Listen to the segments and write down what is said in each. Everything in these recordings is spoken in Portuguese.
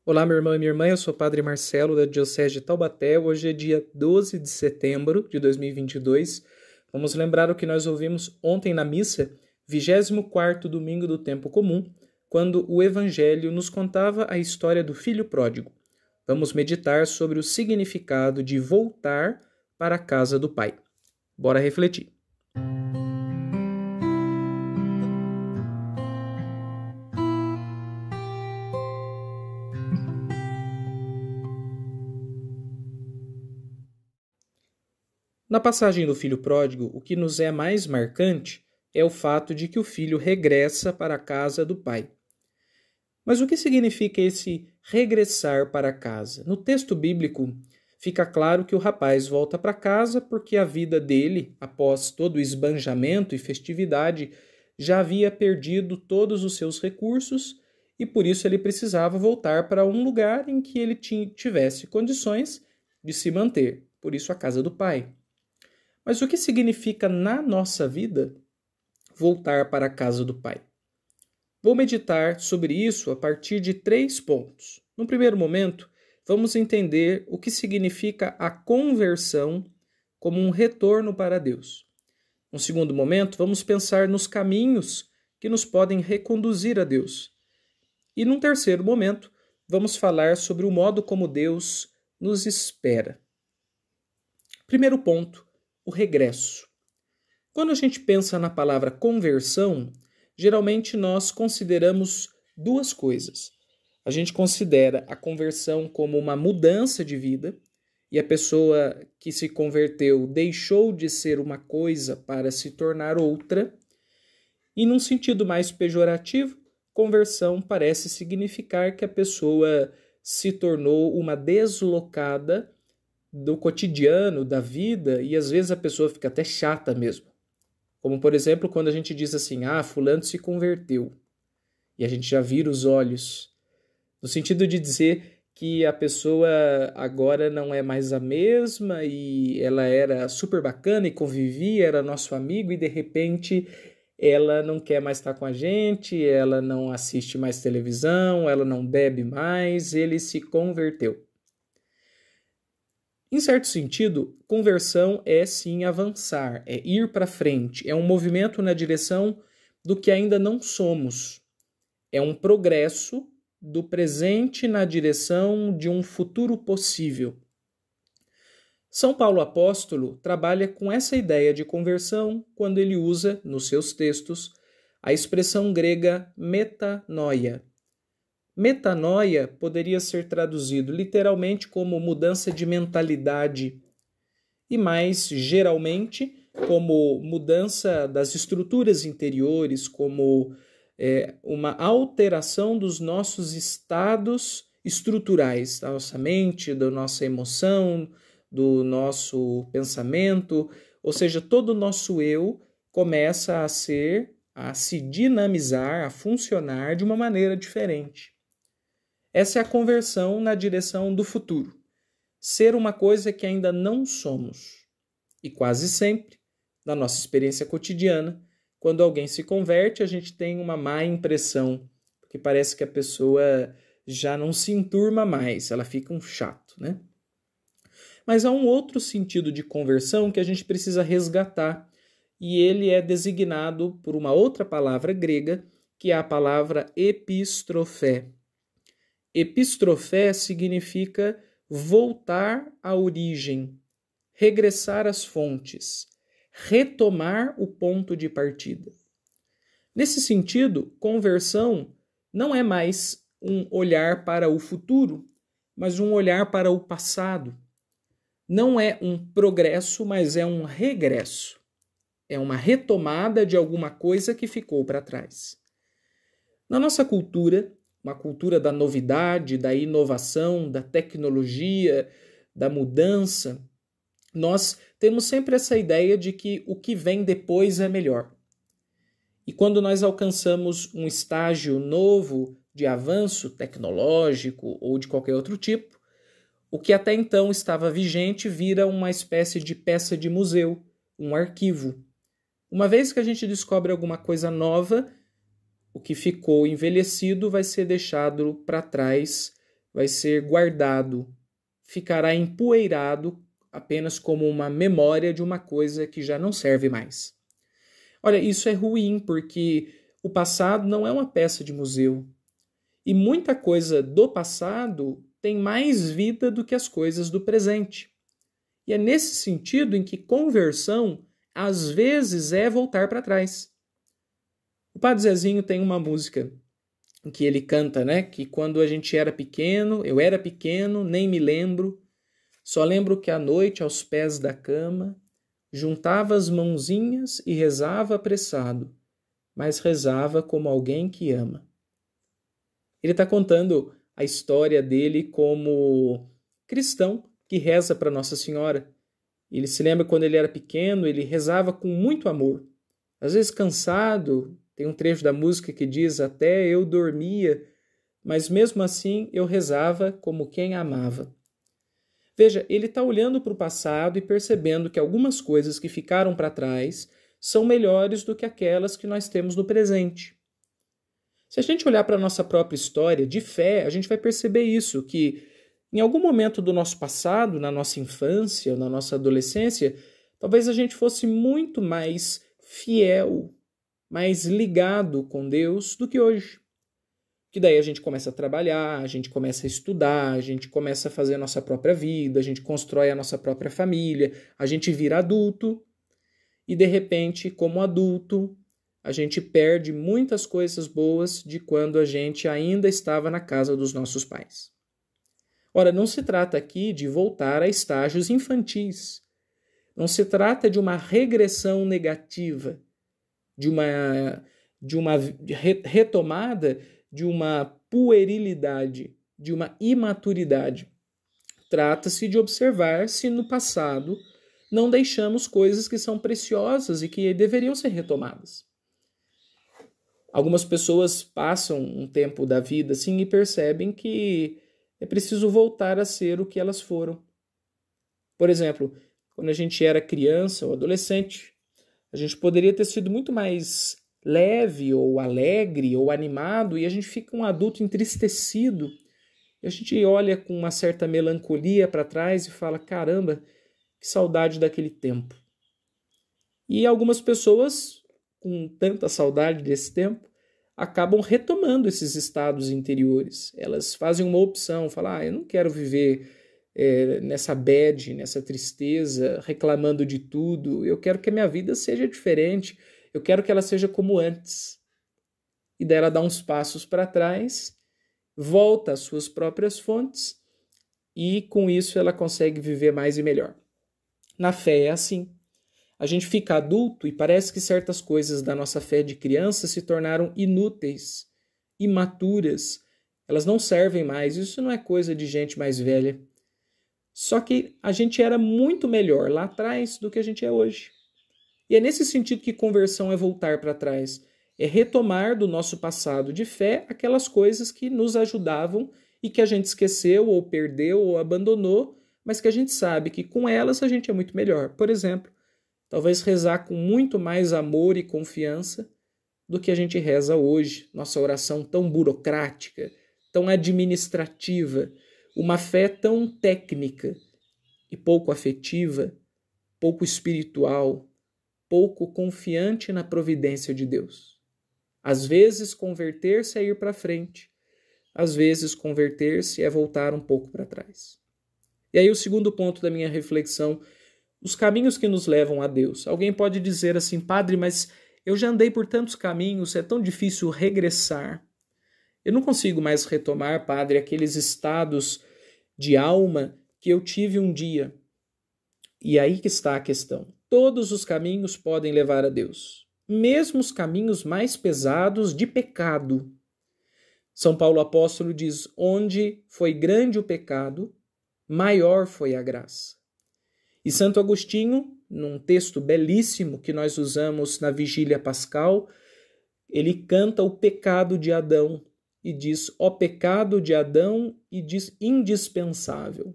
Olá, meu irmão e minha irmã, eu sou o Padre Marcelo, da Diocese de Taubaté. Hoje é dia 12 de setembro de 2022. Vamos lembrar o que nós ouvimos ontem na missa, 24º domingo do tempo comum, quando o Evangelho nos contava a história do filho pródigo. Vamos meditar sobre o significado de voltar para a casa do Pai. Bora refletir. Na passagem do filho pródigo, o que nos é mais marcante é o fato de que o filho regressa para a casa do pai. Mas o que significa esse regressar para casa? No texto bíblico, fica claro que o rapaz volta para casa porque a vida dele, após todo o esbanjamento e festividade, já havia perdido todos os seus recursos e por isso ele precisava voltar para um lugar em que ele tivesse condições de se manter, por isso a casa do pai. Mas o que significa na nossa vida voltar para a casa do Pai? Vou meditar sobre isso a partir de 3 pontos. No primeiro momento, vamos entender o que significa a conversão como um retorno para Deus. No segundo momento, vamos pensar nos caminhos que nos podem reconduzir a Deus. E num terceiro momento, vamos falar sobre o modo como Deus nos espera. Primeiro ponto, o regresso. Quando a gente pensa na palavra conversão, geralmente nós consideramos 2 coisas. A gente considera a conversão como uma mudança de vida, e a pessoa que se converteu deixou de ser uma coisa para se tornar outra. E num sentido mais pejorativo, conversão parece significar que a pessoa se tornou uma deslocada do cotidiano, da vida, e às vezes a pessoa fica até chata mesmo. Como, por exemplo, quando a gente diz assim, fulano se converteu, e a gente já vira os olhos, no sentido de dizer que a pessoa agora não é mais a mesma, e ela era super bacana e convivia, era nosso amigo, e de repente ela não quer mais estar com a gente, ela não assiste mais televisão, ela não bebe mais, ele se converteu. Em certo sentido, conversão é sim avançar, é ir para frente, é um movimento na direção do que ainda não somos. É um progresso do presente na direção de um futuro possível. São Paulo Apóstolo trabalha com essa ideia de conversão quando ele usa, nos seus textos, a expressão grega metanoia. Metanoia poderia ser traduzido literalmente como mudança de mentalidade e mais geralmente como mudança das estruturas interiores, como uma alteração dos nossos estados estruturais, da nossa mente, da nossa emoção, do nosso pensamento, ou seja, todo o nosso eu começa a se dinamizar, a funcionar de uma maneira diferente. Essa é a conversão na direção do futuro. Ser uma coisa que ainda não somos. E quase sempre, na nossa experiência cotidiana, quando alguém se converte, a gente tem uma má impressão, porque parece que a pessoa já não se enturma mais, ela fica um chato, né? Mas há um outro sentido de conversão que a gente precisa resgatar, e ele é designado por uma outra palavra grega, que é a palavra epistrofé. Epistrofé significa voltar à origem, regressar às fontes, retomar o ponto de partida. Nesse sentido, conversão não é mais um olhar para o futuro, mas um olhar para o passado. Não é um progresso, mas é um regresso. É uma retomada de alguma coisa que ficou para trás. Na nossa cultura, uma cultura da novidade, da inovação, da tecnologia, da mudança, nós temos sempre essa ideia de que o que vem depois é melhor. E quando nós alcançamos um estágio novo de avanço tecnológico ou de qualquer outro tipo, o que até então estava vigente vira uma espécie de peça de museu, um arquivo. Uma vez que a gente descobre alguma coisa nova, o que ficou envelhecido vai ser deixado para trás, vai ser guardado, ficará empoeirado apenas como uma memória de uma coisa que já não serve mais. Olha, isso é ruim porque o passado não é uma peça de museu. E muita coisa do passado tem mais vida do que as coisas do presente. E é nesse sentido em que conversão, às vezes, é voltar para trás. O Padre Zezinho tem uma música em que ele canta, né? Que quando a gente era pequeno, eu era pequeno, nem me lembro, só lembro que à noite, aos pés da cama, juntava as mãozinhas e rezava apressado, mas rezava como alguém que ama. Ele está contando a história dele como cristão que reza para Nossa Senhora. Ele se lembra quando ele era pequeno, ele rezava com muito amor. Às vezes cansado, tem um trecho da música que diz: até eu dormia, mas mesmo assim eu rezava como quem amava. Veja, ele está olhando para o passado e percebendo que algumas coisas que ficaram para trás são melhores do que aquelas que nós temos no presente. Se a gente olhar para a nossa própria história de fé, a gente vai perceber isso, que em algum momento do nosso passado, na nossa infância, na nossa adolescência, talvez a gente fosse muito mais fiel, mais ligado com Deus do que hoje. Que daí a gente começa a trabalhar, a gente começa a estudar, a gente começa a fazer a nossa própria vida, a gente constrói a nossa própria família, a gente vira adulto e de repente, como adulto, a gente perde muitas coisas boas de quando a gente ainda estava na casa dos nossos pais. Ora, não se trata aqui de voltar a estágios infantis. Não se trata de uma regressão negativa, de uma retomada de uma puerilidade, de uma imaturidade. Trata-se de observar se no passado não deixamos coisas que são preciosas e que deveriam ser retomadas. Algumas pessoas passam um tempo da vida assim e percebem que é preciso voltar a ser o que elas foram. Por exemplo, quando a gente era criança ou adolescente, a gente poderia ter sido muito mais leve ou alegre ou animado e a gente fica um adulto entristecido. E a gente olha com uma certa melancolia para trás e fala: caramba, que saudade daquele tempo. E algumas pessoas, com tanta saudade desse tempo, acabam retomando esses estados interiores. Elas fazem uma opção, falam: eu não quero viver nessa bad, nessa tristeza, reclamando de tudo. Eu quero que a minha vida seja diferente. Eu quero que ela seja como antes. E daí ela dá uns passos para trás, volta às suas próprias fontes e com isso ela consegue viver mais e melhor. Na fé é assim. A gente fica adulto e parece que certas coisas da nossa fé de criança se tornaram inúteis, imaturas. Elas não servem mais. Isso não é coisa de gente mais velha. Só que a gente era muito melhor lá atrás do que a gente é hoje. E é nesse sentido que conversão é voltar para trás. É retomar do nosso passado de fé aquelas coisas que nos ajudavam e que a gente esqueceu ou perdeu ou abandonou, mas que a gente sabe que com elas a gente é muito melhor. Por exemplo, talvez rezar com muito mais amor e confiança do que a gente reza hoje. Nossa oração tão burocrática, tão administrativa, uma fé tão técnica e pouco afetiva, pouco espiritual, pouco confiante na providência de Deus. Às vezes converter-se é ir para frente, às vezes converter-se é voltar um pouco para trás. E aí o segundo ponto da minha reflexão: os caminhos que nos levam a Deus. Alguém pode dizer assim: padre, mas eu já andei por tantos caminhos, é tão difícil regressar. Eu não consigo mais retomar, padre, aqueles estados de alma que eu tive um dia. E aí que está a questão. Todos os caminhos podem levar a Deus, mesmo os caminhos mais pesados de pecado. São Paulo apóstolo diz: onde foi grande o pecado, maior foi a graça. E Santo Agostinho, num texto belíssimo que nós usamos na Vigília Pascal, ele canta o pecado de Adão e diz: ó pecado de Adão, e diz indispensável.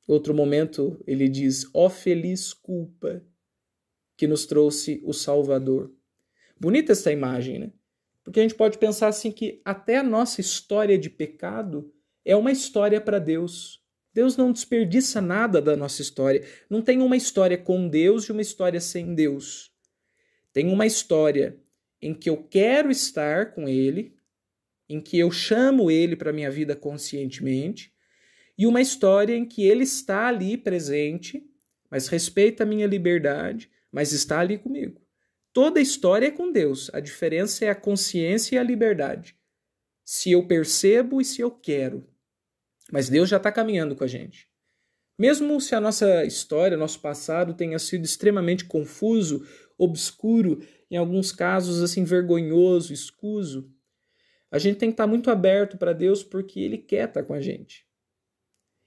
Outro momento ele diz: ó feliz culpa que nos trouxe o Salvador. Bonita essa imagem, né? Porque a gente pode pensar assim que até a nossa história de pecado é uma história para Deus. Deus não desperdiça nada da nossa história. Não tem uma história com Deus e uma história sem Deus. Tem uma história em que eu quero estar com Ele, em que eu chamo Ele para a minha vida conscientemente, e uma história em que Ele está ali presente, mas respeita a minha liberdade, mas está ali comigo. Toda história é com Deus. A diferença é a consciência e a liberdade. Se eu percebo e se eu quero. Mas Deus já está caminhando com a gente. Mesmo se a nossa história, nosso passado tenha sido extremamente confuso, obscuro, em alguns casos assim vergonhoso, escuso, a gente tem que estar muito aberto para Deus porque Ele quer estar com a gente.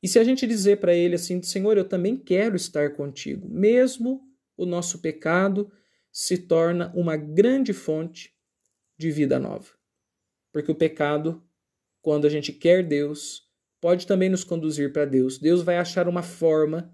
E se a gente dizer para Ele assim, Senhor, eu também quero estar contigo, mesmo o nosso pecado se torna uma grande fonte de vida nova. Porque o pecado, quando a gente quer Deus, pode também nos conduzir para Deus. Deus vai achar uma forma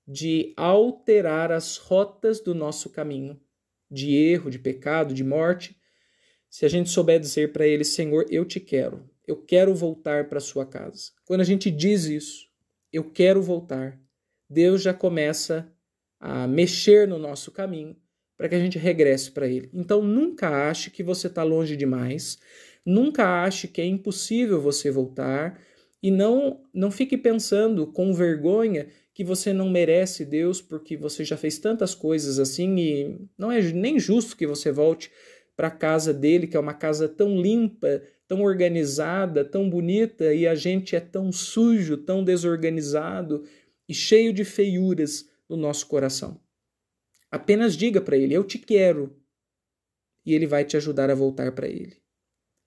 de alterar as rotas do nosso caminho, de erro, de pecado, de morte. Se a gente souber dizer para Ele, Senhor, eu quero voltar para a sua casa. Quando a gente diz isso, eu quero voltar, Deus já começa a mexer no nosso caminho para que a gente regresse para Ele. Então nunca ache que você está longe demais, nunca ache que é impossível você voltar, e não fique pensando com vergonha que você não merece Deus porque você já fez tantas coisas assim, e não é nem justo que você volte para a casa dele, que é uma casa tão limpa, tão organizada, tão bonita, e a gente é tão sujo, tão desorganizado e cheio de feiuras no nosso coração. Apenas diga para ele, eu te quero, e ele vai te ajudar a voltar para ele.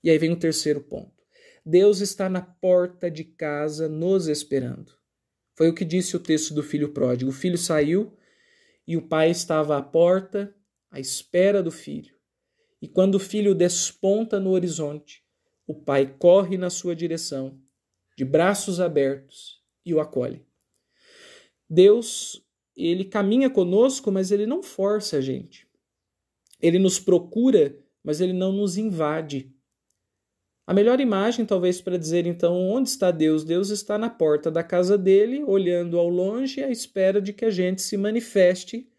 E aí vem o terceiro ponto. Deus está na porta de casa nos esperando. Foi o que disse o texto do filho pródigo. O filho saiu e o pai estava à porta, à espera do filho. E quando o filho desponta no horizonte, o pai corre na sua direção, de braços abertos, e o acolhe. Deus, ele caminha conosco, mas ele não força a gente. Ele nos procura, mas ele não nos invade. A melhor imagem, talvez, para dizer, então, onde está Deus? Deus está na porta da casa dele, olhando ao longe, à espera de que a gente se manifeste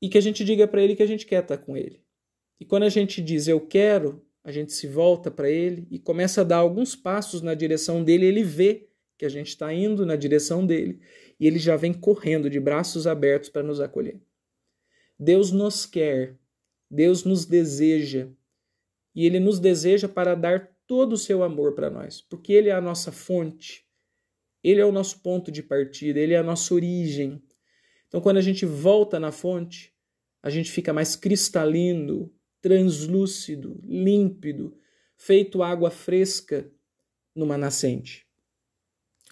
e que a gente diga para ele que a gente quer estar com ele. E quando a gente diz eu quero, a gente se volta para ele e começa a dar alguns passos na direção dele, ele vê que a gente está indo na direção dele e ele já vem correndo de braços abertos para nos acolher. Deus nos quer, Deus nos deseja, e Ele nos deseja para dar todo o seu amor para nós, porque Ele é a nossa fonte, Ele é o nosso ponto de partida, Ele é a nossa origem. Então, quando a gente volta na fonte, a gente fica mais cristalino, translúcido, límpido, feito água fresca numa nascente.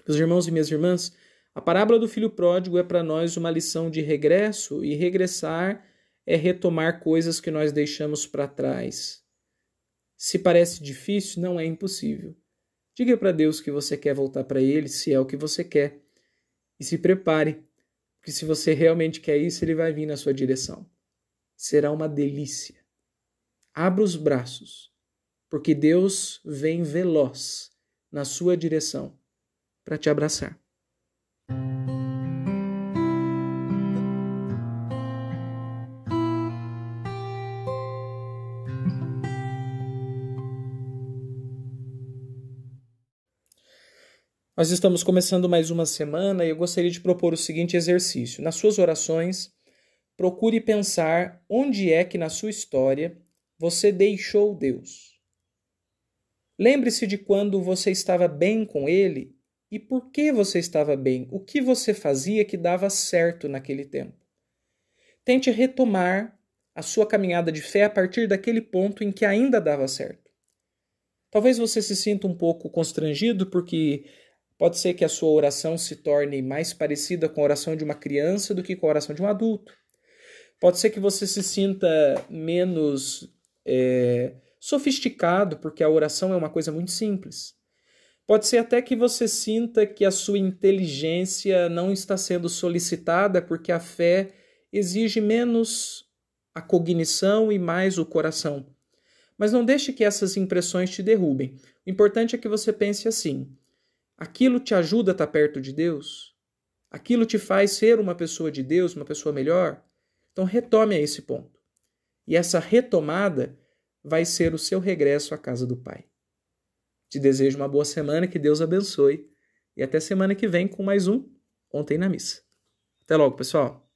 Meus irmãos e minhas irmãs, a parábola do filho pródigo é para nós uma lição de regresso, e regressar é retomar coisas que nós deixamos para trás. Se parece difícil, não é impossível. Diga para Deus que você quer voltar para Ele, se é o que você quer. E se prepare, porque se você realmente quer isso, Ele vai vir na sua direção. Será uma delícia. Abra os braços, porque Deus vem veloz na sua direção para te abraçar. Nós estamos começando mais uma semana e eu gostaria de propor o seguinte exercício. Nas suas orações, procure pensar onde é que na sua história você deixou Deus. Lembre-se de quando você estava bem com Ele e por que você estava bem, o que você fazia que dava certo naquele tempo. Tente retomar a sua caminhada de fé a partir daquele ponto em que ainda dava certo. Talvez você se sinta um pouco constrangido porque pode ser que a sua oração se torne mais parecida com a oração de uma criança do que com a oração de um adulto. Pode ser que você se sinta menos sofisticado, porque a oração é uma coisa muito simples. Pode ser até que você sinta que a sua inteligência não está sendo solicitada, porque a fé exige menos a cognição e mais o coração. Mas não deixe que essas impressões te derrubem. O importante é que você pense assim: Aquilo te ajuda a estar perto de Deus? Aquilo te faz ser uma pessoa de Deus, uma pessoa melhor? Então retome a esse ponto. E essa retomada vai ser o seu regresso à casa do Pai. Te desejo uma boa semana, que Deus abençoe. E até semana que vem com mais um Ontem na Missa. Até logo, pessoal!